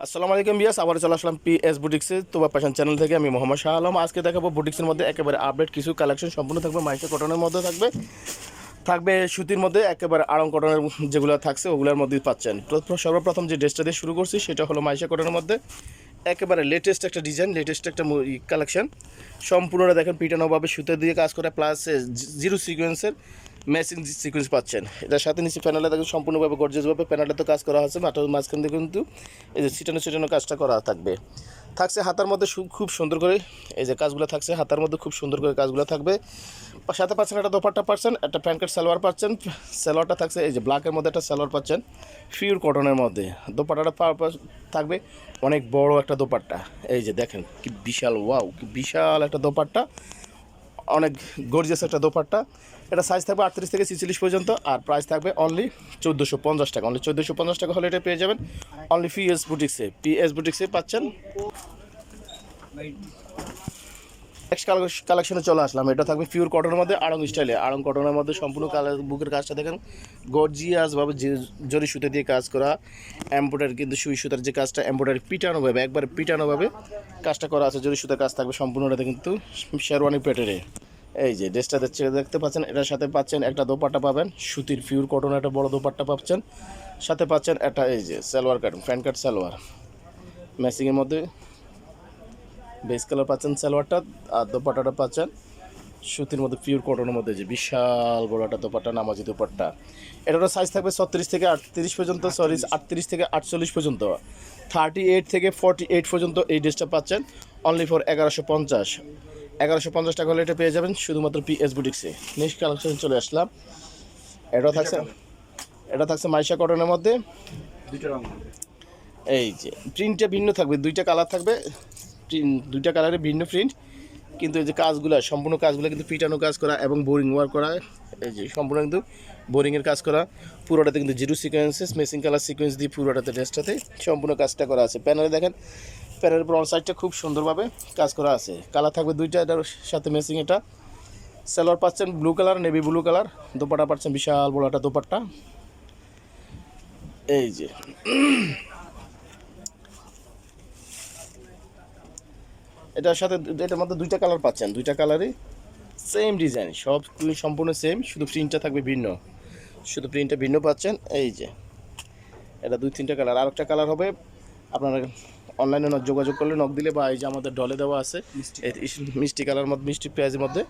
আসসালামু আলাইকুম বিয়াস, আবার চলে আসলাম পিএস বুটিক্সে তোবা ফ্যাশন চ্যানেল থেকে। আমি মোহাম্মদ শাহ আলম। আজকে দেখাবো বুটিক্সের মধ্যে একেবারে আপডেট কিছু কালেকশন। সম্পূর্ণ থাকবে মাইশা কটনের মধ্যে, থাকবে সুতির মধ্যে, একেবারে আড়ং কটনের যেগুলো থাকছে ওগুলোর মধ্যেই পাচ্ছেন। সর্বপ্রথম যে ড্রেসটা দিয়ে শুরু করছি সেটা হলো মাইশা কটনের মধ্যে একেবারে লেটেস্ট একটা ডিজাইন, লেটেস্ট একটা কালেকশন। সম্পূর্ণটা দেখেন পিটানোভাবে সুতো দিয়ে কাজ করে, প্লাস জিরো সিকোয়েন্সের ম্যাচিং সিকোয়েন্স পাচ্ছেন। এটার সাথে নিচে প্যানেলটা দেখুন সম্পূর্ণভাবে গর্জিয়াসভাবে প্যানেলটা তো কাজ করা আছে, মাঝখান থেকে কিন্তু এই যে ছিটানো কাজটা করা থাকছে হাতার মধ্যে খুব সুন্দর করে এই যে কাজগুলো থাকছে, হাতার মধ্যে খুব সুন্দর করে কাজগুলো থাকবে। সাথে পাচ্ছেন একটা দোপাট্টা পাচ্ছেন, একটা প্যান্ট কাট সালোয়ার পাচ্ছেন। সালোয়ারটা থাকছে এই যে ব্ল্যাকের মধ্যে একটা সালোয়ার পাচ্ছেন পিওর কটনের মধ্যে। দোপাট্টাটা থাকবে অনেক বড় একটা দোপাট্টা, এই যে দেখেন কি বিশাল, ওয়াও কি বিশাল একটা দোপাট্টা, অনেক গর্জিয়াস একটা দোপাট্টা। এটা সাইজ থাকবে 38 থেকে 46 পর্যন্ত, আর প্রাইস থাকবে অনলি 1450 টাকা। অনলি 1450 টাকা হলে এটা পেয়ে যাবেন অনলি পিএস বুটিক্সে পাচ্ছেন। নেক্সট কালেকশনে চলে আসলাম। এটা থাকবে পিওর কটনের মধ্যে আড়ং স্টাইলে, আড়ং কটনের মধ্যে সম্পূর্ণ কালার বুকের কাজটা দেখেন গর্জিয়াসভাবে জরি সুতো দিয়ে কাজ করা, এমব্রয়ডারি কিন্তু সুই সুতার যে কাজটা এমব্রয়ডারি পিটানোভাবে, একবারে পিটানোভাবে কাজটা করা আছে। জরি সুতার কাজ থাকবে সম্পূর্ণটাতে কিন্তু শেরওয়ানি প্যাটার্নে। এই যে ড্রেসটা দেখতে পাচ্ছেন, এটার সাথে পাচ্ছেন একটা দোপাট্টা পাবেন সুতির পিওর কটনের একটা বড় দোপাট্টা পাচ্ছেন। সাথে পাচ্ছেন একটা এই যে সালোয়ার কাট, প্যান্ট কাট সালোয়ার ম্যাচিংয়ের মধ্যে, বেস কালার পাচ্ছেন সালোয়ারটা, আর দোপাট্টাটা পাচ্ছেন সুতির মধ্যে পিওর কটনের মধ্যে। যে বিশাল বড় একটা দোপাট্টা, নামাজি দোপাট্টা। এটারও সাইজ থাকবে 36 থেকে 38 পর্যন্ত, 38 থেকে 48 পর্যন্ত, 38 থেকে 48 পর্যন্ত এই ড্রেসটা পাচ্ছেন অনলি ফর 1150 টাকা হলে এটা পেয়ে যাবেন শুধুমাত্র পিএস বুটিক্সে। নেক্সট কালেকশন চলে আসলাম। এটা থাকছে মাইশা কটনের মধ্যে। এই যে প্রিন্টটা ভিন্ন থাকবে, দুইটা কালার থাকবে, দুইটা কালারে ভিন্ন প্রিন্ট, কিন্তু এই যে কাজগুলো সম্পূর্ণ কাজগুলো কিন্তু পিটানো কাজ করা এবং বোরিং ওয়ার্ক করা। এই যে সম্পূর্ণ কিন্তু বোরিংয়ের কাজ করা, পুরোটাতে কিন্তু zero sequences messing colour sequence দিয়ে পুরোটাতে ড্রেসটাতে সম্পূর্ণ কাজটা করা আছে। প্যানেলে দেখেন, প্যানেলের ফ্রন্ট সাইডটা খুব সুন্দরভাবে কাজ করা আছে। কালার থাকবে দুইটা, এটার সাথে মেসিং। এটা সালোয়ার পাচ্ছেন blue colour, navy blue colour, dupatta পাচ্ছেন বিশাল বড় একটা দোপাট্টা। এই যে এটার সাথে এটার মধ্যে দুইটা কালার পাচ্ছেন, দুইটা কালারই সেম ডিজাইন, সব সম্পূর্ণ সেম, শুধু প্রিন্টটা থাকবে ভিন্ন, শুধু প্রিন্টটা ভিন্ন পাচ্ছেন। এই যে এটা 2-3টা কালার, আর একটা কালার হবে আপনারা অনলাইনে যোগাযোগ করলে, নক দিলে, বা এই যে আমাদের ডলে দেওয়া আছে মিষ্টি কালার মধ্যে, মিষ্টি পেঁয়াজের মধ্যে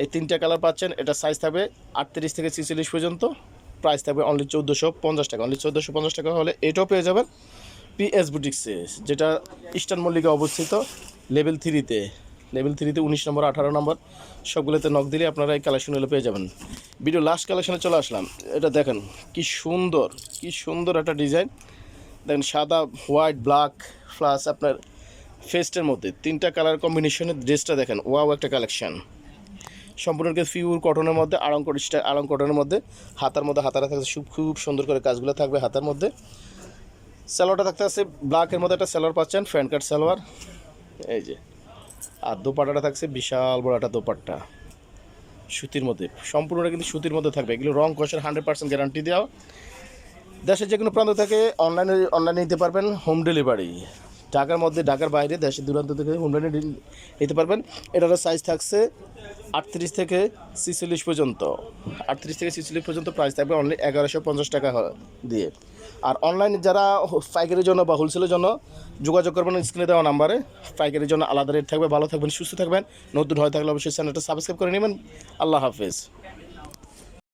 এই 3টা কালার পাচ্ছেন। এটা সাইজ থাকবে 38 থেকে 46 পর্যন্ত, প্রাইস থাকবে অনলি 1450 টাকা। অনলি 1450 টাকা হলে এটাও পেয়ে যাবেন পিএস বুটিক্সে, যেটা ইস্টার্ন মল্লিকা অবস্থিত লেভেল 3-তে। লেভেল 3-তে 19 নম্বর 18 নম্বর সবগুলোতে নক দিলে আপনারা এই কালেকশনগুলো পেয়ে যাবেন। ভিডিও লাস্ট কালেকশনে চলে আসলাম। এটা দেখেন কি সুন্দর একটা ডিজাইন, দেখেন সাদা হোয়াইট ব্ল্যাক প্লাস আপনার ফেস্টের মধ্যে 3টা কালার কম্বিনেশনের ড্রেসটা দেখেন, ওয়াও একটা কালেকশন। সম্পূর্ণ পিওর কটনের মধ্যে আড়ং কটনের মধ্যে, হাতারা থাকছে খুব সুন্দর করে কাজগুলো থাকবে হাতার মধ্যে। সালোয়ারটা থাকতে আছে ব্ল্যাকের মধ্যে একটা সালোয়ার পাচ্ছেন, ফ্যান কাট সালোয়ার। এই যে আর দোপাট্টাটা থাকছে বিশাল বড় একটা দোপাট্টা সুতির মধ্যে, সম্পূর্ণটা কিন্তু সুতির মধ্যে থাকবে। এগুলো রং কষের 100% গ্যারান্টি দেওয়া। দেশের যে কোনো প্রান্ত থেকে অনলাইনে নিতে পারবেন, হোম ডেলিভারি। ঢাকার মধ্যে, ঢাকার বাইরে, দেশের দূরান্ত থেকে হোম ডেলিভারি নিতে পারবেন। এটার সাইজ থাকছে 38 থেকে 46 পর্যন্ত, 38 থেকে 46 পর্যন্ত। প্রাইস থাকবে অনলি 1150 টাকা দিয়ে। আর অনলাইনে যারা পাইকারির জন্য বা হোলসেলের জন্য যোগাযোগ করবেন স্ক্রিনে দেওয়া নাম্বারে, পাইকারির জন্য আলাদা রেট থাকবে। ভালো থাকবেন, সুস্থ থাকবেন। নতুন হয়ে থাকলে অবশ্যই চ্যানেলটা সাবস্ক্রাইব করে নেবেন। আল্লাহ হাফেজ।